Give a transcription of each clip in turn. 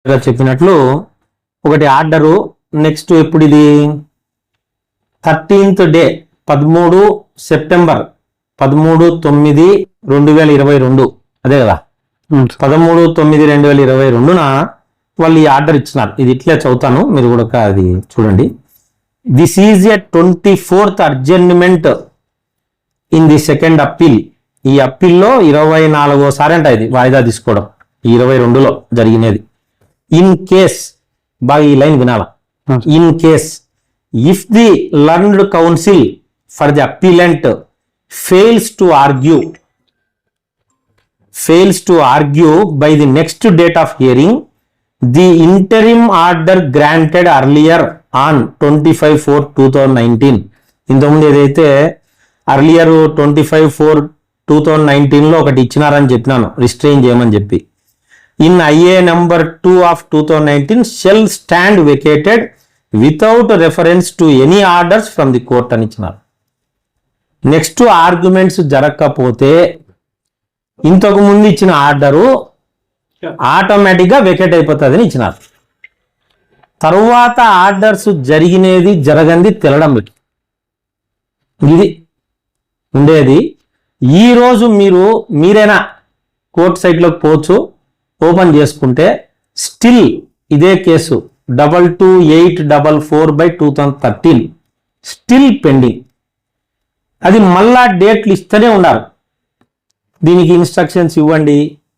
చెప్పినట్లు ఒకటి order. Next ఎప్పుడు ఇది 13th డే 13 సెప్టెంబర్ 13/9/2022 అదే కదా 13/9/2022న వాళ్ళు ఈ ఆర్డర్ ఇచ్చినారు. ఇది ఇట్లే చదువుతాను, మీరు కూడా అది చూడండి. This is a 24th adjournment in the second appeal. ఈ అప్పీల్లో 24వసారి అంట ఇది వాయిదా తీసుకోవడం, ఈ 22లో జరిగినది. ఇన్ కేస్, బాగా ఈ లైన్ వినాలా, in case if the learned counsel for the appellant fails to argue by the next date of hearing, the interim order granted earlier on 25/4/2019. ఇంతకుముందు ఏదైతే earlier 25/4/2019 లో ఒకటి ఇచ్చినారని చెప్పినాను, రిస్ట్రెయిన్ చేయమని చెప్పి, in IA number 2 of 2019 shall stand vacated without reference to any orders from the court అని ఇచ్చినారు. Next arguments జరగకపోతే ఇంతకు ముందు ఇచ్చిన ఆర్డరు ఆటోమేటిక్గా వెకేట్ అయిపోతుంది అని ఇచ్చినారు. తరువాత ఆర్డర్స్ జరిగినది జరగంది తెలడం ఇది ఉండేది. ఈరోజు మీరైనా కోర్టు సైట్లోకి పోవచ్చు, ఓపెన్ చేసుకుంటే స్టిల్ ఇదే కేసు 22844/2013 స్టిల్ పెండింగ్. అది మళ్ళా డేట్లు ఇస్తూనే ఉన్నారు, దీనికి ఇన్స్ట్రక్షన్స్ ఇవ్వండి,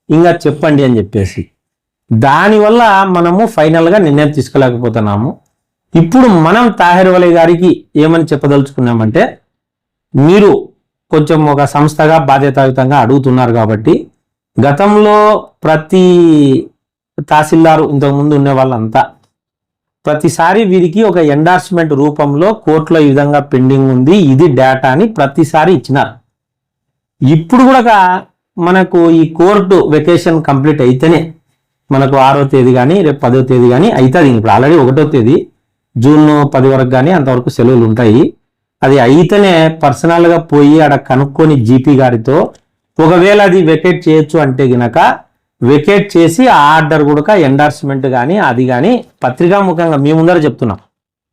ఇంకా చెప్పండి అని చెప్పేసి. దానివల్ల మనము ఫైనల్గా నిర్ణయం తీసుకోలేకపోతున్నాము. ఇప్పుడు మనం తాహిర్ వలీ గారికి ఏమని చెప్పదలుచుకున్నామంటే, మీరు కొంచెం ఒక సంస్థగా బాధ్యతాయుతంగా అడుగుతున్నారు కాబట్టి, గతంలో ప్రతి తహసీల్దారు ఇంతకుముందు ఉండే వాళ్ళంతా ప్రతిసారి వీరికి ఒక ఎండార్స్మెంట్ రూపంలో కోర్టులో ఈ విధంగా పెండింగ్ ఉంది, ఇది డేటా అని ప్రతిసారి ఇచ్చినారు. ఇప్పుడు కూడా మనకు ఈ కోర్టు వెకేషన్ కంప్లీట్ అయితేనే మనకు 6వ తేదీ కానీ రేపు 10వ తేదీ కానీ అవుతుంది. ఇప్పుడు ఆల్రెడీ 1వ తేదీ జూన్ 10 వరకు కానీ అంతవరకు సెలవులు ఉంటాయి. అది అయితేనే పర్సనల్గా పోయి ఆడ కనుక్కొని జీపీ గారితో ఒకవేళ అది వెకేట్ చేయొచ్చు అంటే గినక వెకేట్ చేసి ఆ ఆర్డర్ కూడా ఎండార్స్మెంట్ కానీ అది కానీ పత్రికాముఖంగా మీ ముందర చెప్తున్నాం,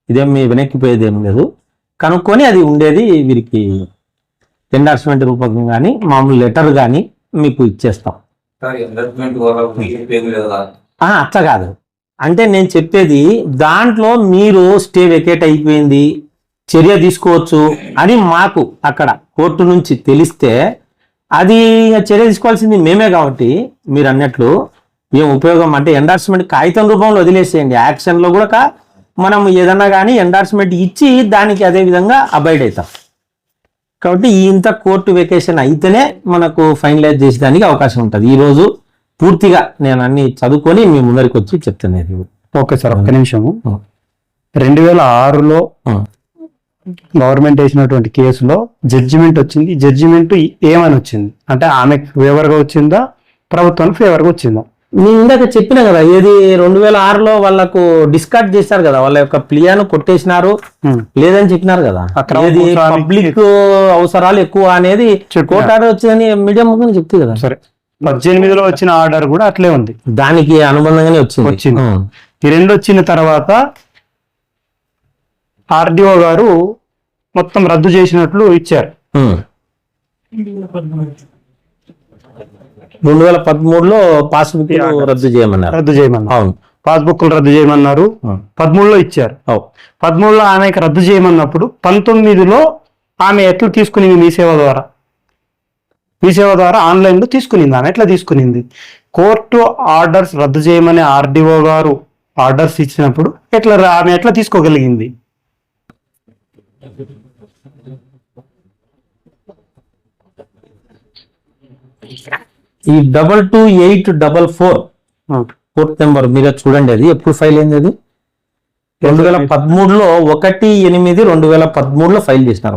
ఇదేం మీ వెనక్కిపోయేది ఏం లేదు, కనుక్కొని అది ఉండేది వీరికి ఎండార్స్మెంట్ రూపకం కానీ మామూలు లెటర్ కానీ మీకు ఇచ్చేస్తాం. అట్లా కాదు అంటే నేను చెప్పేది, దాంట్లో మీరు స్టే వెకేట్ అయిపోయింది చర్య తీసుకోవచ్చు అని మాకు అక్కడ కోర్టు నుంచి తెలిస్తే అది చర్య తీసుకోవాల్సింది మేమే. కాబట్టి మీరు అన్నట్లు ఏం ఉపయోగం అంటే ఎండార్స్మెంట్ కాగితం రూపంలో వదిలేసేయండి, యాక్షన్లో కూడా మనం ఏదన్నా కానీ ఎండార్స్మెంట్ ఇచ్చి దానికి అదే విధంగా అబైడ్ అవుతాం. కాబట్టి ఇంత కోర్టు వెకేషన్ అయితేనే మనకు ఫైనలైజ్ చేసేదానికి అవకాశం ఉంటుంది. ఈరోజు పూర్తిగా నేను అన్ని చదువుకొని మీ ముందరికి వచ్చి చెప్తాను. ఓకే సార్, ఒక్క నిమిషము. 2006లో గవర్నమెంట్ వేసినటువంటి కేసులో జడ్జిమెంట్ వచ్చింది. జడ్జిమెంట్ ఏమని వచ్చింది అంటే ఆమె ఫేవర్గా వచ్చిందా, ప్రభుత్వానికి ఫేవర్గా వచ్చిందా? నేను ఇందాక చెప్పినా కదా, ఏది 2006లో వాళ్ళకు డిస్కార్డ్ చేశారు కదా, వాళ్ళ యొక్క ప్లియాను కొట్టేసినారు లేదని చెప్పినారు కదా. ఏది పబ్లిక్ అవసరాలు ఎక్కువ అనేది కోర్టు ఆర్డర్ వచ్చిందని మీడియా ముఖ్యంగా చెప్తే కదా. సరే, 18లో వచ్చిన ఆర్డర్ కూడా అట్లే ఉంది, దానికి అనుబంధంగానే వచ్చింది. ఈ రెండు వచ్చిన తర్వాత ఆర్డీఓ గారు మొత్తం రద్దు చేసినట్లు ఇచ్చారు. 2013లో పాస్బుక్ రద్దు చేయమన్నారు. అవును, పాస్బుక్లు రద్దు చేయమన్నారు. 13లో ఇచ్చారు. 13లో ఆమెకి రద్దు చేయమన్నప్పుడు 19లో ఆమె ఎట్లా తీసుకునింది? మీ సేవ ద్వారా ఆన్లైన్లో తీసుకునింది. ఆమె ఎట్లా తీసుకునింది? కోర్టు ఆర్డర్స్ రద్దు చేయమని ఆర్డీఓ గారు ఆర్డర్స్ ఇచ్చినప్పుడు ఆమె ఎట్లా తీసుకోగలిగింది? ఈ 22844 కోర్టు నెంబర్ మీరు చూడండి, అది ఎప్పుడు ఫైల్ అయింది? అది 2013లో 1/8/2013లో ఫైల్ చేసినారు.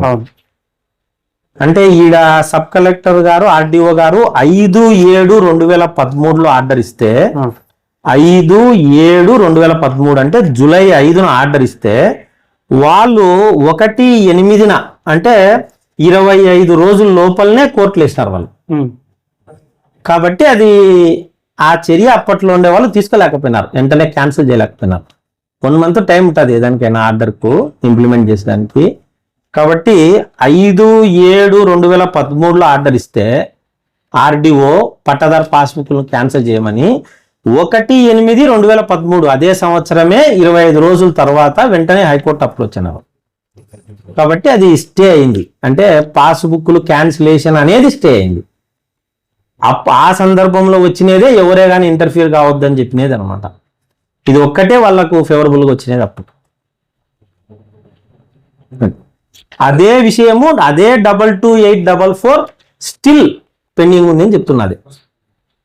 అంటే ఈడ సబ్ కలెక్టర్ గారు ఆర్డీఓ గారు 5/7/2013లో ఆర్డర్ ఇస్తే 5/7/2013 అంటే జూలై 5న ఆర్డర్ ఇస్తే వాళ్ళు 1/8న అంటే 25 రోజుల లోపలనే కోర్టులు వేసినారు వాళ్ళు. కాబట్టి అది ఆ చర్య అప్పట్లో ఉండే వాళ్ళు తీసుకోలేకపోయినారు, వెంటనే క్యాన్సిల్ చేయలేకపోయినారు. 1 month టైం ఉంటుంది ఏదానికైనా ఆర్డర్కు ఇంప్లిమెంట్ చేసేదానికి. కాబట్టి 5/7/2013 ఆర్డర్ ఇస్తే ఆర్డీఓ పట్టాదారు పాస్బుక్లను క్యాన్సిల్ చేయమని 1/8/2013 అదే సంవత్సరమే 25 రోజుల తర్వాత వెంటనే హైకోర్టు అప్రోచ్ అయినారు. కాబట్టి అది స్టే అయింది, అంటే పాస్బుక్లు క్యాన్సిలేషన్ అనేది స్టే అయింది. ఆ సందర్భంలో వచ్చినదే ఎవరే కానీ ఇంటర్ఫియర్ కావద్దని చెప్పినది అనమాట. ఇది ఒక్కటే వాళ్ళకు ఫేవరబుల్గా వచ్చినది అప్పుడు. అదే విషయము అదే 222844 స్టిల్ పెండింగ్ ఉంది అని చెప్తున్నది.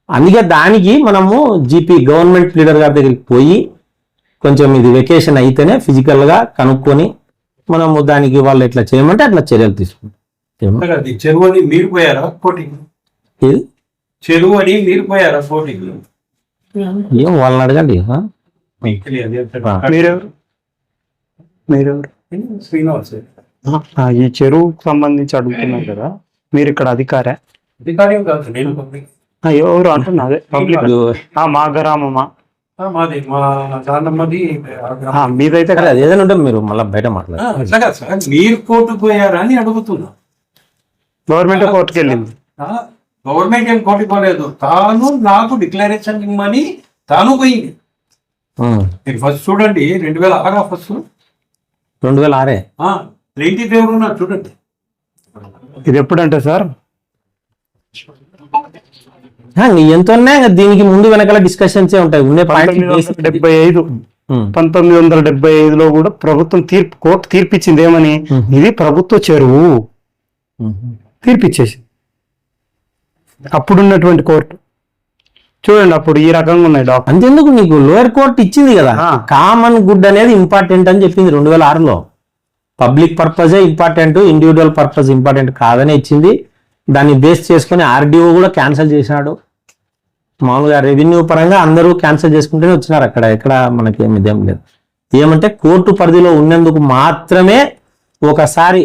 అందుకే దానికి మనము జీపీ గవర్నమెంట్ లీడర్ గారి దగ్గరికి పోయి కొంచెం ఇది వెకేషన్ అయితేనే ఫిజికల్గా కనుక్కొని మనము దానికి వాళ్ళు ఎట్లా చేయమంటే అట్లా చర్యలు తీసుకుంటాం. చెరువు అని మీరు పోయారా పోటీకి? ఏది చెరువు అని మీరు పోయారా పోటీకి? ఏం వాళ్ళని అడగండి. మీరెవరు? శ్రీనివాస్ ఈ చెరువుకు సంబంధించి అడుగుతున్నారు కదా, మీరు ఇక్కడ అధికారే? అధికారం కాదు, నేను పబ్లిక్. ఎవరు అంటున్నా? అదే పబ్లిక్. మా గ్రామమా? మాది, మా నాన్నమ్మది. మీదైతే అది ఏదైనా ఉంటే మీరు మళ్ళీ బయట మాట్లాడారు. అట్లా కాదు సార్, మీరు కోర్టుకు పోయారా అని అడుగుతున్నా. గవర్నమెంట్ కోర్టుకు వెళ్ళింది. గవర్నమెంట్ ఏం కోర్టుకు పోలేదు, తాను నాకు డిక్లరేషన్ ఇమ్మని తాను పోయింది. మీరు ఫస్ట్ చూడండి, 2006 ఫస్ట్ 2006 ప్లేంటి దేవుడు ఉన్నారు చూడండి. ఇది ఎప్పుడంటే సార్ ఎంత ఉన్నాయి దీనికి ముందు వెనకాల డిస్కషన్స్ ఉంటాయి. 1975లో కూడా ప్రభుత్వం కోర్టు తీర్పిచ్చింది ఏమని, ఇది ప్రభుత్వ చెరువు తీర్పిచ్చేసింది. అప్పుడున్నటువంటి కోర్టు చూడండి, అప్పుడు ఈ రకంగా ఉన్నాయి డాక్టర్. అంతెందుకు, నీకు లోయర్ కోర్టు ఇచ్చింది కదా, కామన్ గుడ్ అనేది ఇంపార్టెంట్ అని చెప్పింది 2006లో. పబ్లిక్ పర్పజే ఇంపార్టెంట్, ఇండివిజువల్ పర్పస్ ఇంపార్టెంట్ కాదని ఇచ్చింది. దాన్ని బేస్ చేసుకుని ఆర్డీఓ కూడా క్యాన్సిల్ చేసినాడు. మామూలుగా రెవెన్యూ పరంగా అందరూ క్యాన్సిల్ చేసుకుంటూనే వచ్చినారు. ఎక్కడ మనకి ఇదేం లేదు. ఏమంటే కోర్టు పరిధిలో ఉన్నందుకు మాత్రమే ఒకసారి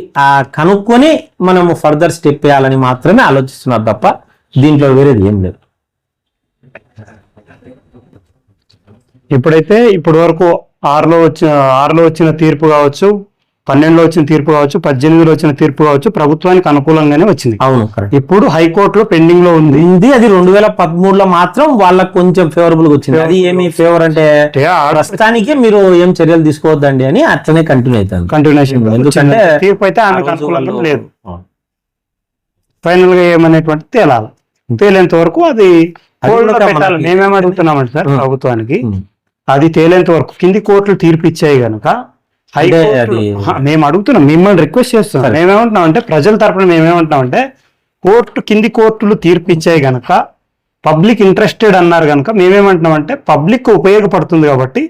కనుక్కొని మనము ఫర్దర్ స్టెప్ వేయాలని మాత్రమే ఆలోచిస్తున్నారు తప్ప దీంట్లో వేరేది ఏం లేదు. ఇప్పుడైతే ఇప్పటి వరకు 6లో వచ్చిన తీర్పు కావచ్చు, 12లో వచ్చిన తీర్పు కావచ్చు, 18లో వచ్చిన తీర్పు కావచ్చు, ప్రభుత్వానికి అనుకూలంగానే వచ్చింది. అవును, ఇప్పుడు హైకోర్టులో పెండింగ్ లో ఉంది. అది 2013లో మాత్రం వాళ్ళకి కొంచెం ఫేవరబుల్ గా వచ్చింది. అది ఏమి ఫేవర్ అంటే ప్రస్తుతానికి మీరు ఏం చర్యలు తీసుకోవద్దండి అని అట్లనే కంటిన్యూ అవుతుంది. కంటిన్యూషన్. ఎందుకంటే తీర్పు అయితే ఆమెకు అనుకూలంగా లేదు. ఫైనల్ గా ఏమనేటువంటి తేలాలి. తేలేంత వరకు అది పెట్టాలి. మేమేం అడుగుతున్నామంటే సార్ ప్రభుత్వానికి, అది తేలేంత వరకు కింది కోర్టులు తీర్పు ఇచ్చాయి కనుక మేము అడుగుతున్నాం, మిమ్మల్ని రిక్వెస్ట్ చేస్తున్నాం. మేమేమంటున్నాం అంటే ప్రజల తరపున మేమేమంటున్నాం అంటే కింది కోర్టులు తీర్పు ఇచ్చాయి గనక పబ్లిక్ ఇంట్రెస్టెడ్ అన్నారు కనుక మేమేమంటున్నాం అంటే పబ్లిక్ ఉపయోగపడుతుంది కాబట్టి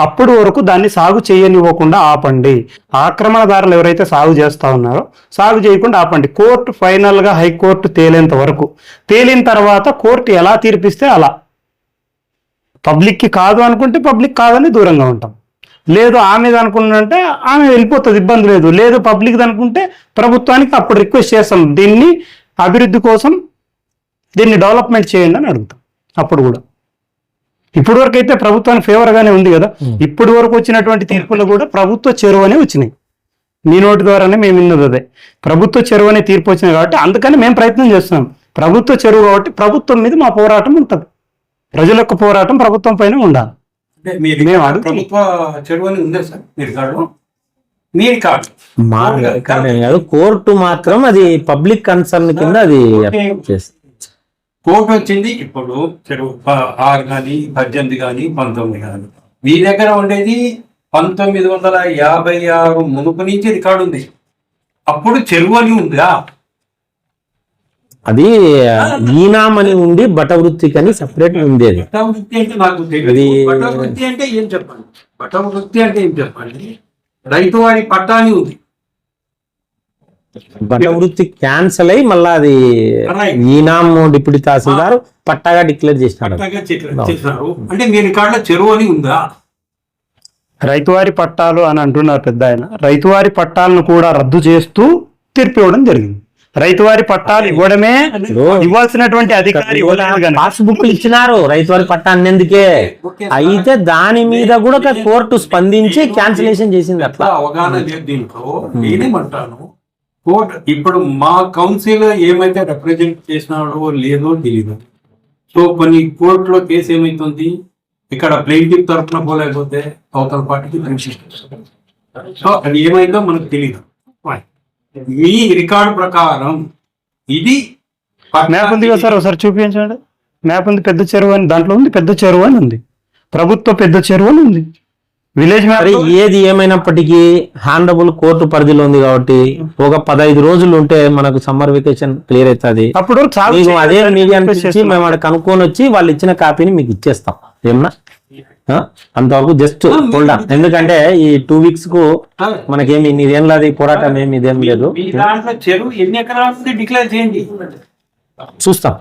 అప్పుడు వరకు దాన్ని సాగు చేయనివ్వకుండా ఆపండి. ఆక్రమణదారులు ఎవరైతే సాగు చేస్తా ఉన్నారో సాగు చేయకుండా ఆపండి. కోర్టు ఫైనల్ గా హైకోర్టు తేలేంత వరకు, తేలిన తర్వాత కోర్టు ఎలా తీర్పిస్తే అలా. పబ్లిక్ కి కాదు అనుకుంటే పబ్లిక్ కాదని దూరంగా ఉంటాం. లేదు ఆమెది అనుకుంటే ఆమె వెళ్ళిపోతుంది, ఇబ్బంది లేదు. లేదు పబ్లిక్ అనుకుంటే ప్రభుత్వానికి అప్పుడు రిక్వెస్ట్ చేస్తాం, దీన్ని అభివృద్ధి కోసం దీన్ని డెవలప్మెంట్ చేయండి అని అడుగుతాం. అప్పుడు కూడా ఇప్పటి వరకు అయితే ప్రభుత్వానికి ఫేవర్ గానే ఉంది కదా. ఇప్పటి వరకు వచ్చినటువంటి తీర్పులు కూడా ప్రభుత్వ చెరువు అనే వచ్చినాయి. మీ నోటి ద్వారానే మేము విన్నది అదే, ప్రభుత్వ చెరువు అనే తీర్పు వచ్చినాయి కాబట్టి అందుకని మేము ప్రయత్నం చేస్తున్నాం. ప్రభుత్వ చెరువు కాబట్టి ప్రభుత్వం మీద మా పోరాటం ఉంటుంది. ప్రజల యొక్క పోరాటం ప్రభుత్వం పైన ఉండాలి. ప్రభుత్వ చెరువు అని ఉందే సార్ మీరు కాదు, మీరు కాదు, కోర్టు మాత్రం అది పబ్లిక్ కన్సర్న్ కింద అది కోర్టు వచ్చింది. ఇప్పుడు చెరువు 6 కానీ 18 కానీ 19 కానీ మీ దగ్గర ఉండేది 1956 మునుపు నుంచి రికార్డు ఉంది. అప్పుడు చెరువు అని ఉందా? అది ఈనామని ఉండి బటవృత్తికి అని సపరేట్ ఉండేది. బటవృత్తి అంటే నాకు తెలియదు. బటవృత్తి అంటే ఏం చెప్పండి? బటవృత్తి అంటే ఏం చెప్పండి? రైతు వారి పట్టా అని ఉంది. బటవృత్తి క్యాన్సల్ అయ్యి మళ్ళా అది ఈనాం డిప్యూటీ తహసీల్దార్ పట్టాగా డిక్లేర్ చేసినారు. అంటే మీ రికార్డులో చెరువు అని ఉందా? రైతువారి పట్టాలు అని అంటున్నారు పెద్ద ఆయన. రైతువారి పట్టాలను కూడా రద్దు చేస్తూ తీర్పు ఇవ్వడం జరిగింది. రైతువారి పట్టాలు ఇవ్వడమే ఇవ్వాల్సినటువంటి అధికారి ఇవ్వలేదు కనుక పాస్బుక్ ఇచ్చినారు రైతు వారి పట్టా అన్నందుకే. అయితే దాని మీద కూడా కోర్టు స్పందించి క్యాన్సిలేషన్ చేసింది. అట్లా అవగాహన లేదు దీంట్లో. నేనేమంటాను, కోర్టు ఇప్పుడు మా కౌన్సిల్ ఏమైతే రిప్రజెంట్ చేసినాడో లేదో తెలియదు. సో కొన్ని కోర్టులో కేసు ఏమైతుంది, ఇక్కడ ప్లేంటిఫ్ తరఫున పోలేకపోతే అవతల పార్టీకి పెన్షన్. సో అది ఏమైందో మనకు తెలియదు. మీ రికార్డు ప్రకారం ఇది మ్యాప్ ఉంది కదా సార్, ఒకసారి చూపించండి. మ్యాప్ ఉంది, పెద్ద చెరువు అని దాంట్లో ఉంది, పెద్ద చెరువు అని ఉంది, ప్రభుత్వ పెద్ద చెరువు అని ఉంది. విలేజ్ మ్యాప్ ఏది ఏమైనప్పటికీ హానరబుల్ కోర్టు పరిధిలో ఉంది కాబట్టి ఒక 15 రోజులు ఉంటే మనకు సమ్మర్ వెకేషన్ క్లియర్ అవుతుంది. అప్పుడు మీకు అదే మీడియా నుంచి మేము అక్కడ కనుక్కొని వచ్చి వాళ్ళు ఇచ్చిన కాపీని మీకు ఇచ్చేస్తాం. ఏమన్నా అంతవరకు జస్ట్ హోల్డ్ ఆన్. ఎందుకంటే ఈ 2 weeks కు మనకేమి ఇదేం లేదు, ఈ పోరాటం ఏమి ఇదేం లేదు. మీ దాంట్లో చెరువు ఎన్ని ఎకరాలు డిక్లేర్ చేయండి, చూస్తాం.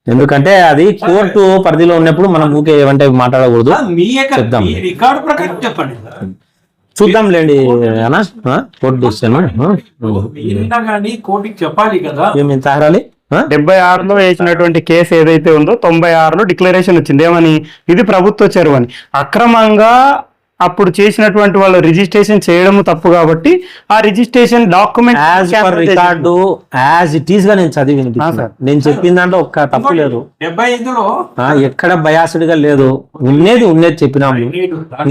ఎందుకంటే అది కోర్టు పరిధిలో ఉన్నప్పుడు మనం ఊకే ఏమంటే మాట్లాడకూడదు. మీ రికార్డు ప్రకారం చెప్పండి. చూద్దాంలేండి అన్నా, కోర్టు డిసిషన్ కానీ కోర్టుకి చెప్పాలి కదా. ఏమి తారాలి. 76లో వేసినటువంటి కేసు ఏదైతే ఉందో 96లో డిక్లరేషన్ వచ్చింది ఏమని, ఇది ప్రభుత్వ చెరువు అని. అక్రమంగా అప్పుడు చేసినటువంటి వాళ్ళు రిజిస్ట్రేషన్ చేయడం తప్పు కాబట్టి ఆ registration document record as it is గా నేను చదివి నేను చెప్పిన దాంట్లో ఒక్క తప్పు లేదు. 75లో ఎక్కడ బయాసుడ్ గా లేదు, ఉన్నది చెప్పినాము.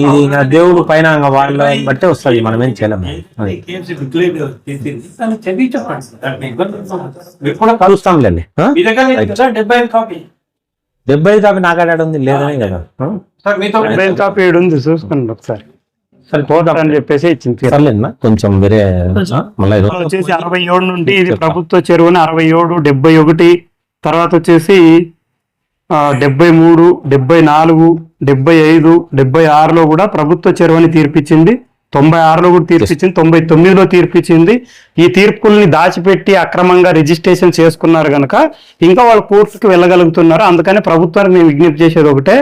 ఇది దేవుడు పైన వాళ్ళ బట్టే వస్తుంది, మనం ఏం చేయలేము. కలుస్తాంలేండి. 75 కాపీ నాకాడ ఉంది లేదనే కదా. కాపీ ఉంది, చూసుకోండి ఒకసారి. అని చెప్పేసి ఇచ్చింది. సర్లేనా కొంచెం వేరే వచ్చేసి 67 నుండి ఇది ప్రభుత్వ చెరువుని 67, 71, తర్వాత వచ్చేసి 73, 74, 75, 76లో కూడా ప్రభుత్వ చెరువుని తీర్పిచ్చింది. 96లో కూడా తీర్పిచ్చింది. 99లో తీర్పిచ్చింది. ఈ తీర్పుల్ని దాచిపెట్టి అక్రమంగా రిజిస్ట్రేషన్ చేసుకున్నారు కనుక ఇంకా వాళ్ళు కోర్టుకి వెళ్ళగలుగుతున్నారు. అందుకని ప్రభుత్వానికి మేము విజ్ఞప్తి చేసేది ఒకటే,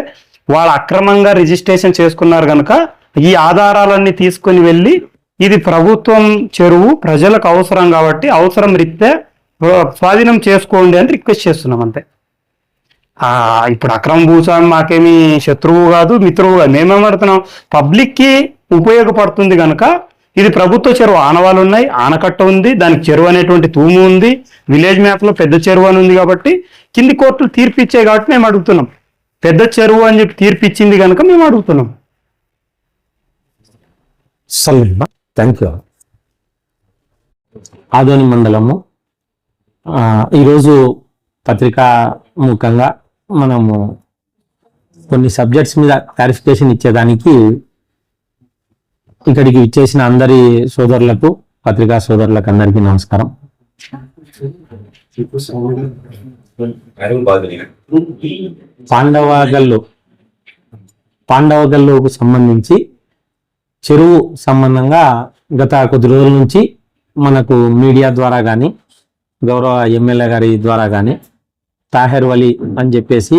వాళ్ళు అక్రమంగా రిజిస్ట్రేషన్ చేసుకున్నారు కనుక ఈ ఆధారాలన్నీ తీసుకుని వెళ్ళి ఇది ప్రభుత్వం చెరువు ప్రజలకు అవసరం కాబట్టి అవసరం రీత్యా స్వాధీనం చేసుకోండి అని రిక్వెస్ట్ చేస్తున్నాం అంతే. ఇప్పుడు అక్రమ భూస్వామి మాకేమి శత్రువు కాదు, మిత్రువు కాదు. మేమేమడుతున్నాం, పబ్లిక్కి ఉపయోగపడుతుంది కనుక ఇది ప్రభుత్వ చెరువు. ఆనవాళ్ళు ఉన్నాయి, ఆనకట్ట ఉంది, దానికి చెరువు అనేటువంటి తూము ఉంది, విలేజ్ మ్యాప్లో పెద్ద చెరువు అని ఉంది. కాబట్టి కింది కోర్టులు తీర్పిచ్చాయి కాబట్టి మేము అడుగుతున్నాం. పెద్ద చెరువు అని చెప్పి తీర్పిచ్చింది కనుక మేము అడుగుతున్నాం. Thank you. ఆదోని మండలము ఈరోజు పత్రికా ముఖంగా మనము కొన్ని సబ్జెక్ట్స్ మీద క్లారిఫికేషన్ ఇచ్చేదానికి ఇక్కడికి ఇచ్చేసిన అందరి సోదరులకు, పత్రికా సోదరులకు అందరికీ నమస్కారం. పాండవగల్లుకు సంబంధించి చెరువు సంబంధంగా గత కొద్ది రోజుల నుంచి మనకు మీడియా ద్వారా కానీ గౌరవ ఎమ్మెల్యే గారి ద్వారా కానీ తాహెర్ వలి అని చెప్పేసి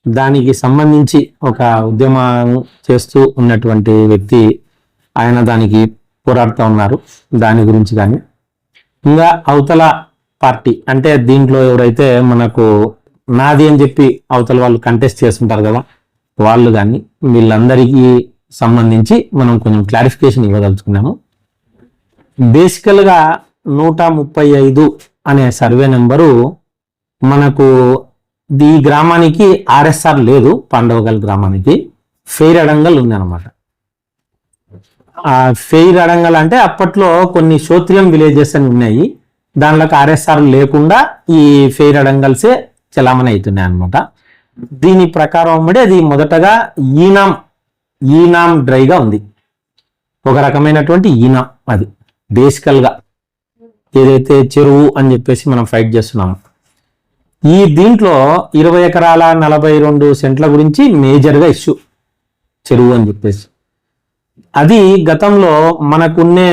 దానికి సంబంధించి ఒక ఉద్యమం చేస్తూ ఉన్నటువంటి వ్యక్తి, ఆయన దానికి పోరాడుతూ ఉన్నారు. దాని గురించి కానీ ఇంకా అవతల పార్టీ అంటే దీంట్లో ఎవరైతే మనకు నాది అని చెప్పి అవతల వాళ్ళు కంటెస్ట్ చేస్తుంటారు కదా, వాళ్ళు కానీ వీళ్ళందరికీ సంబంధించి మనం కొంచెం క్లారిఫికేషన్ ఇవ్వదలుచుకున్నాము. బేసికల్గా 135 అనే సర్వే నెంబరు మనకు ఈ గ్రామానికి ఆర్ఎస్ఆర్ లేదు, పాండవగల్ గ్రామానికి ఫెయిర్ అడంగల్ ఉంది అనమాట. ఆ ఫెయిర్ అడంగల్ అంటే అప్పట్లో కొన్ని క్షోత్రియం విలేజెస్ అని ఉన్నాయి, దాంట్లోకి ఆర్ఎస్ఆర్ లేకుండా ఈ ఫెయిర్ అడంగల్సే చలామణి అవుతున్నాయి అనమాట. దీని ప్రకారం అది మొదటగా ఈనాం డ్రైగా ఉంది, ఒక రకమైనటువంటి ఈనాం. అది బేసికల్గా ఏదైతే చెరువు అని చెప్పేసి మనం ఫైట్ చేస్తున్నాము. ఈ దీంట్లో 20 ఎకరాల 42 సెంట్ల గురించి మేజర్గా ఇష్యూ చెరువు అని చెప్పేసి. అది గతంలో మనకున్నే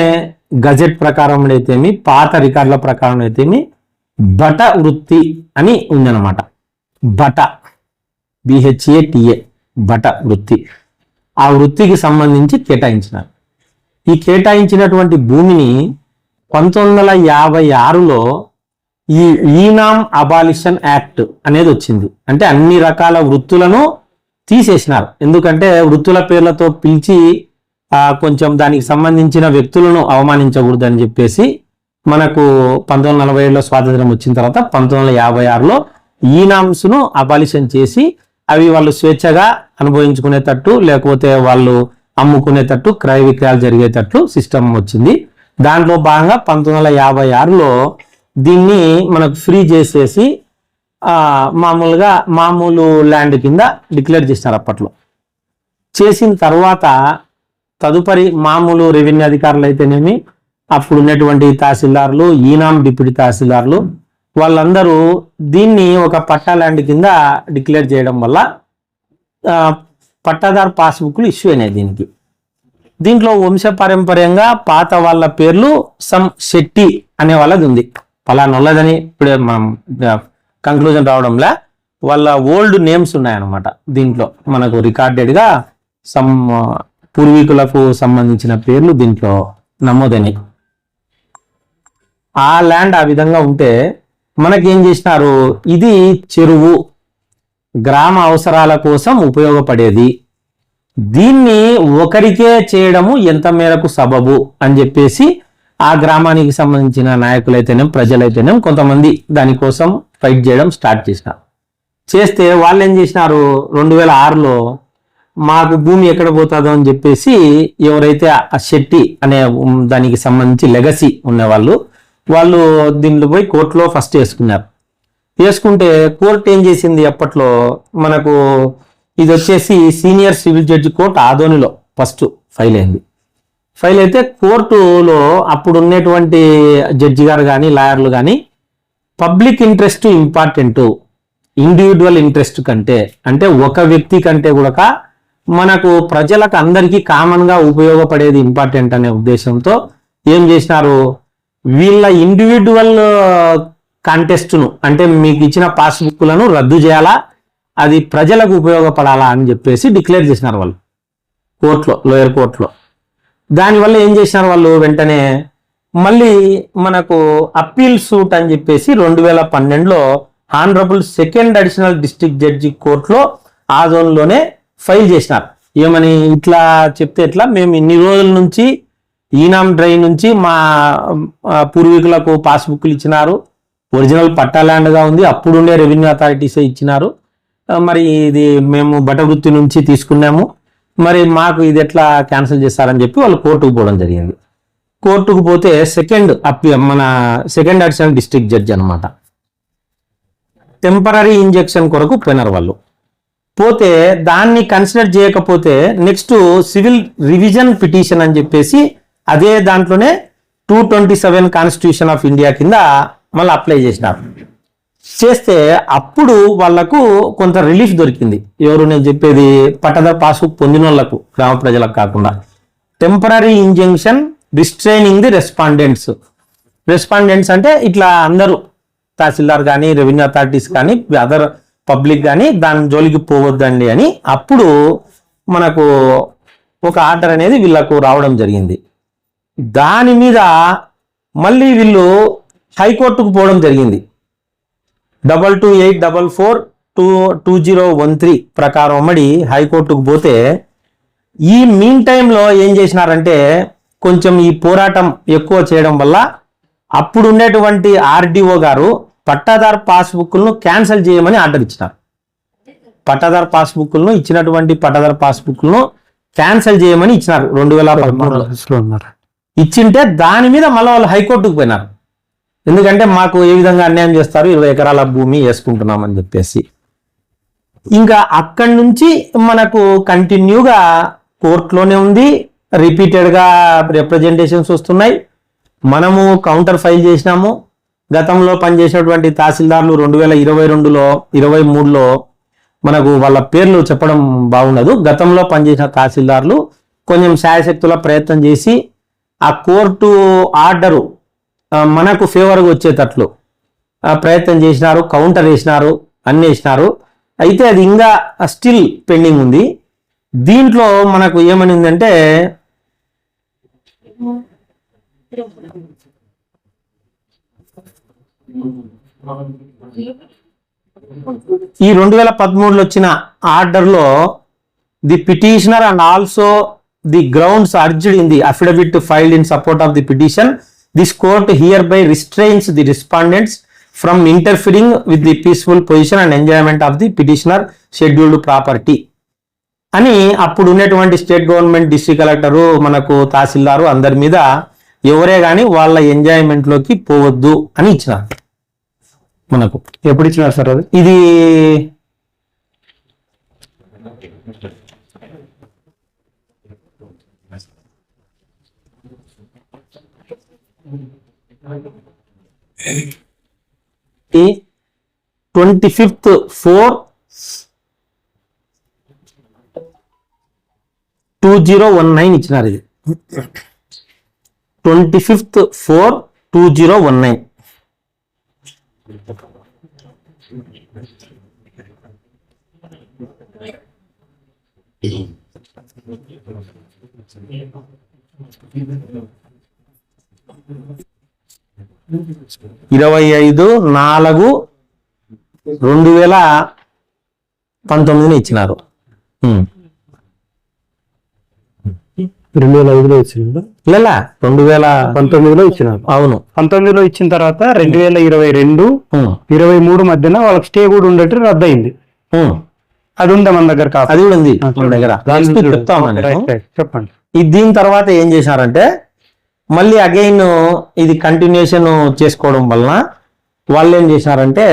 గజెట్ ప్రకారం అయితేమి, పాత రికార్డుల ప్రకారం అయితేమి బట వృత్తి అని ఉందన్నమాట. బట BHATA బట వృత్తి. ఆ వృత్తికి సంబంధించి కేటాయించినారు. ఈ కేటాయించినటువంటి భూమిని 1956లో ఈ ఈనామ్ అబాలిషన్ యాక్ట్ అనేది వచ్చింది. అంటే అన్ని రకాల వృత్తులను తీసేసినారు. ఎందుకంటే వృత్తుల పేర్లతో పిలిచి కొంచెం దానికి సంబంధించిన వ్యక్తులను అవమానించకూడదని చెప్పేసి మనకు 1947లో స్వాతంత్రం వచ్చిన తర్వాత 1956లో ఈనామ్స్ను అబాలిషన్ చేసి అవి వాళ్ళు స్వేచ్ఛగా అనుభవించుకునేటట్టు లేకపోతే వాళ్ళు అమ్ముకునేటట్టు క్రయ విక్రయాలు జరిగేటట్లు సిస్టమ్ వచ్చింది. దాంట్లో భాగంగా 1956లో దీన్ని మనకు ఫ్రీ చేసేసి మామూలుగా మామూలు ల్యాండ్ కింద డిక్లేర్ చేసినారు. అప్పట్లో చేసిన తర్వాత తదుపరి మామూలు రెవెన్యూ అధికారులు అయితేనేమి, అప్పుడు ఉన్నటువంటి తహసీల్దార్లు, ఈనాం డిప్యూటీ తహసీల్దార్లు వాళ్ళందరూ దీన్ని ఒక పట్టా ల్యాండ్ కింద డిక్లేర్ చేయడం వల్ల పట్టాదారు పాస్బుక్లు ఇష్యూ అయినాయి దీనికి. దీంట్లో వంశపారంపర్యంగా పాత వాళ్ళ పేర్లు సమ్ శెట్టి అనే వాళ్ళది ఉంది, పలానొల్లదని ఇప్పుడే మనం కంక్లూజన్ రావడంలా వాళ్ళ ఓల్డ్ నేమ్స్ ఉన్నాయన్నమాట. దీంట్లో మనకు రికార్డెడ్గా సమ్ పూర్వీకులకు సంబంధించిన పేర్లు దీంట్లో నమోదని. ఆ ల్యాండ్ ఆ విధంగా ఉంటే మనకేం చేసినారు, ఇది చెరువు గ్రామ అవసరాల కోసం ఉపయోగపడేది, దీన్ని ఒకరికే చేయడము ఎంత మేరకు సబబు అని చెప్పేసి ఆ గ్రామానికి సంబంధించిన నాయకులైతేనేం ప్రజలైతేనేం కొంతమంది దానికోసం ఫైట్ చేయడం స్టార్ట్ చేసినారు. చేస్తే వాళ్ళు ఏం చేసినారు, 2006లో మాకు భూమి ఎక్కడ పోతుందో అని చెప్పేసి ఎవరైతే ఆ శెట్టి అనే దానికి సంబంధించి లెగసీ ఉన్నవాళ్ళు వాళ్ళు దీంట్లో పోయి కోర్టులో ఫస్ట్ వేసుకున్నారు. వేసుకుంటే కోర్టు ఏం చేసింది, అప్పట్లో మనకు ఇది వచ్చేసి సీనియర్ సివిల్ జడ్జి కోర్టు ఆదోనిలో ఫస్ట్ ఫైల్ అయింది. ఫైల్ అయితే కోర్టులో అప్పుడు ఉన్నటువంటి జడ్జి గారు కానీ లాయర్లు కానీ public interest important individual interest కంటే, అంటే ఒక వ్యక్తి కంటే కూడా మనకు ప్రజలకు అందరికీ కామన్గా ఉపయోగపడేది ఇంపార్టెంట్ అనే ఉద్దేశంతో ఏం చేసినారు, వీళ్ళ ఇండివిజువల్ కాంటెస్ట్ను అంటే మీకు ఇచ్చిన పాస్బుక్లను రద్దు చేయాలా, అది ప్రజలకు ఉపయోగపడాలా అని చెప్పేసి డిక్లేర్ చేసినారు వాళ్ళు కోర్టులో, లోయర్ కోర్టులో. దానివల్ల ఏం చేసినారు వాళ్ళు, వెంటనే మళ్ళీ మనకు అప్పీల్ సూట్ అని చెప్పేసి 2012లో honourable second additional district judge కోర్టులో ఆ జోన్లోనే ఫైల్ చేసినారు. ఏమని, ఇట్లా చెప్తే ఎట్లా, మేము ఇన్ని రోజుల నుంచి ఈనాం డ్రై నుంచి మా పూర్వీకులకు పాస్బుక్లు ఇచ్చినారు, ఒరిజినల్ పట్టా ల్యాండ్గా ఉంది, అప్పుడుండే రెవెన్యూ అథారిటీసే ఇచ్చినారు, మరి ఇది మేము బటవృత్తి నుంచి తీసుకున్నాము, మరి మాకు ఇది ఎట్లా క్యాన్సిల్ చేస్తారని చెప్పి వాళ్ళు కోర్టుకు పోవడం జరిగింది. కోర్టుకు పోతే మన సెకండ్ అడిషనల్ డిస్ట్రిక్ట్ జడ్జి అనమాట టెంపరీ ఇంజెక్షన్ కొరకు పోయినారు వాళ్ళు. పోతే దాన్ని కన్సిడర్ చేయకపోతే నెక్స్ట్ సివిల్ రివిజన్ పిటిషన్ అని చెప్పేసి అదే దాంట్లోనే 227 కాన్స్టిట్యూషన్ ఆఫ్ ఇండియా కింద మళ్ళీ అప్లై చేసినారు. చేస్తే అప్పుడు వాళ్లకు కొంత రిలీఫ్ దొరికింది. ఎవరు నేను చెప్పేది, పట్టదారు పాస్బుక్ పొందిన వాళ్ళకు, గ్రామ ప్రజలకు కాకుండా. Temporary injunction restraining the respondents అంటే ఇట్లా అందరూ తహసీల్దార్ కానీ రెవెన్యూ అథారిటీస్ కానీ అదర్ పబ్లిక్ కానీ దాని జోలికి పోవద్దండి అని అప్పుడు మనకు ఒక ఆర్డర్ అనేది వీళ్ళకు రావడం జరిగింది. దాని మీద మళ్ళీ వీళ్ళు హైకోర్టుకు పోవడం జరిగింది. 2284422013 ప్రకారం అమ్మడి హైకోర్టుకు పోతే ఈ మీన్ టైంలో ఏం చేసినారంటే కొంచెం ఈ పోరాటం ఎక్కువ చేయడం వల్ల అప్పుడు ఉండేటువంటి ఆర్డీఓ గారు పట్టాదారు పాస్బుక్లను క్యాన్సిల్ చేయమని ఆర్డర్ ఇచ్చినారు. పట్టాదారు పాస్బుక్లను ఇచ్చినటువంటి పట్టాదారు పాస్బుక్లను క్యాన్సిల్ చేయమని ఇచ్చినారు 2013లో. ఇచ్చింటే దాని మీద మళ్ళీ వాళ్ళు హైకోర్టుకు పోయినారు. ఎందుకంటే మాకు ఏ విధంగా అన్యాయం చేస్తారు, 20 ఎకరాల భూమి వేసుకుంటున్నామని చెప్పేసి. ఇంకా అక్కడి నుంచి మనకు కంటిన్యూగా కోర్టులోనే ఉంది, రిపీటెడ్గా రిప్రజెంటేషన్స్ వస్తున్నాయి. మనము కౌంటర్ ఫైల్ చేసినాము. గతంలో పనిచేసినటువంటి తహసీల్దార్లు 2022లో 23లో మనకు వాళ్ళ పేర్లు చెప్పడం బాగుండదు. గతంలో పనిచేసిన తహసీల్దార్లు కొంచెం శాయశక్తుల ప్రయత్నం చేసి ఆ కోర్టు ఆర్డరు మనకు ఫేవర్గా వచ్చేటట్లు ప్రయత్నం చేసినారు, కౌంటర్ వేసినారు, అన్ని వేసినారు. అయితే అది ఇంకా స్టిల్ పెండింగ్ ఉంది. దీంట్లో మనకు ఏమని ఉందంటే ఈ 2013లో వచ్చిన ఆర్డర్లో the petitioner and also the grounds urged in the affidavit filed in support of the petition, this court hereby restrains the respondents from interfering with the peaceful possession and enjoyment of the petitioner scheduled property అని అప్పుడు ఉన్నటువంటి state government, district collector, మనకు తహసీల్దారు అందరి మీద ఎవరే కానీ వాళ్ళ ఎంజాయ్మెంట్లోకి పోవద్దు అని ఇచ్చినారు మనకు. ఎప్పుడు ఇచ్చినారు సార్ అది? ఇది ఈ 25/4/2019 ఇచ్చినారు. ఇది 25/4/2019. ఇరవై 25/4/2019 ఇచ్చినారు. 2005లో ఇచ్చింది, ఇలా 2019లో ఇచ్చినారు. అవును, 19లో ఇచ్చిన తర్వాత 2022, 23 మధ్యన వాళ్ళకి స్టే కూడా ఉండేట్టు రద్దు అయింది. అది ఉందా మన దగ్గర? అది కూడా ఉంది మన దగ్గర. చెప్పండి. దీని తర్వాత ఏం చేశారంటే మళ్ళీ అగైన్ ఇది కంటిన్యూషన్ చేసుకోవడం వలన వాళ్ళు ఏం చేశారంటే